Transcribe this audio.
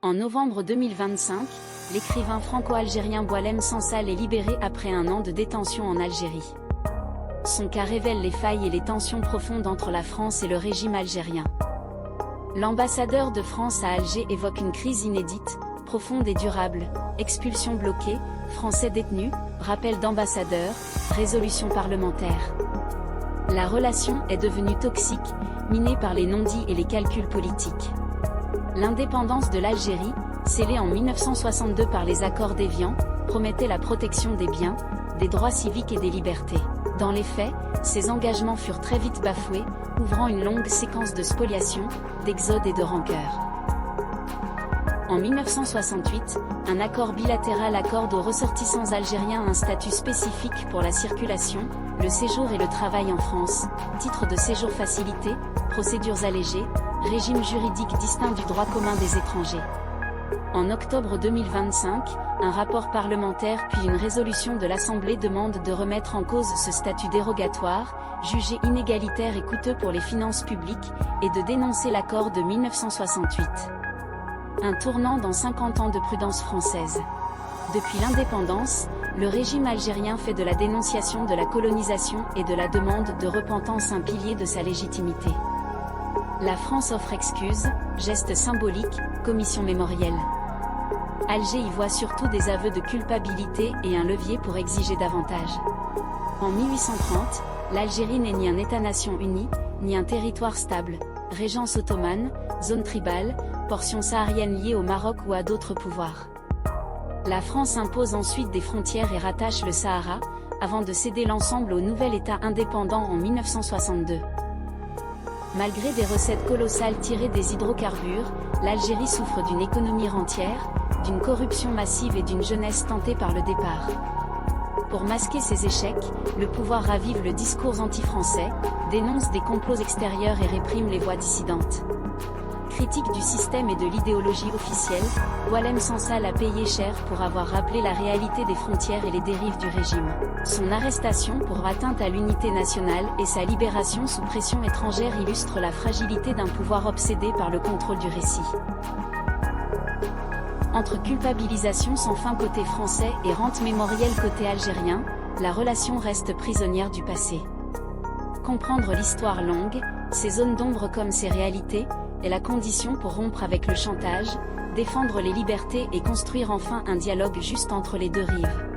En novembre 2025, l'écrivain franco-algérien Boualem Sansal est libéré après un an de détention en Algérie. Son cas révèle les failles et les tensions profondes entre la France et le régime algérien. L'ambassadeur de France à Alger évoque une crise inédite, profonde et durable, expulsion bloquée, Français détenus, rappel d'ambassadeur, résolution parlementaire. La relation est devenue toxique, minée par les non-dits et les calculs politiques. L'indépendance de l'Algérie, scellée en 1962 par les accords d'Évian, promettait la protection des biens, des droits civiques et des libertés. Dans les faits, ces engagements furent très vite bafoués, ouvrant une longue séquence de spoliation, d'exode et de rancœur. En 1968, un accord bilatéral accorde aux ressortissants algériens un statut spécifique pour la circulation, le séjour et le travail en France, titre de séjour facilité, procédures allégées, régime juridique distinct du droit commun des étrangers. En octobre 2025, un rapport parlementaire puis une résolution de l'Assemblée demandent de remettre en cause ce statut dérogatoire, jugé inégalitaire et coûteux pour les finances publiques, et de dénoncer l'accord de 1968. Un tournant dans 50 ans de prudence française. Depuis l'indépendance, le régime algérien fait de la dénonciation de la colonisation et de la demande de repentance un pilier de sa légitimité. La France offre excuses, gestes symboliques, commission mémorielle. Alger y voit surtout des aveux de culpabilité et un levier pour exiger davantage. En 1830, l'Algérie n'est ni un État-nation uni, ni un territoire stable, régence ottomane, zone tribale, portion saharienne liée au Maroc ou à d'autres pouvoirs. La France impose ensuite des frontières et rattache le Sahara, avant de céder l'ensemble au nouvel État indépendant en 1962. Malgré des recettes colossales tirées des hydrocarbures, l'Algérie souffre d'une économie rentière, d'une corruption massive et d'une jeunesse tentée par le départ. Pour masquer ces échecs, le pouvoir ravive le discours anti-français, dénonce des complots extérieurs et réprime les voix dissidentes. Critique du système et de l'idéologie officielle, Boualem Sansal a payé cher pour avoir rappelé la réalité des frontières et les dérives du régime. Son arrestation pour atteinte à l'unité nationale et sa libération sous pression étrangère illustrent la fragilité d'un pouvoir obsédé par le contrôle du récit. Entre culpabilisation sans fin côté français et rente mémorielle côté algérien, la relation reste prisonnière du passé. Comprendre l'histoire longue, ses zones d'ombre comme ses réalités, est la condition pour rompre avec le chantage, défendre les libertés et construire enfin un dialogue juste entre les deux rives.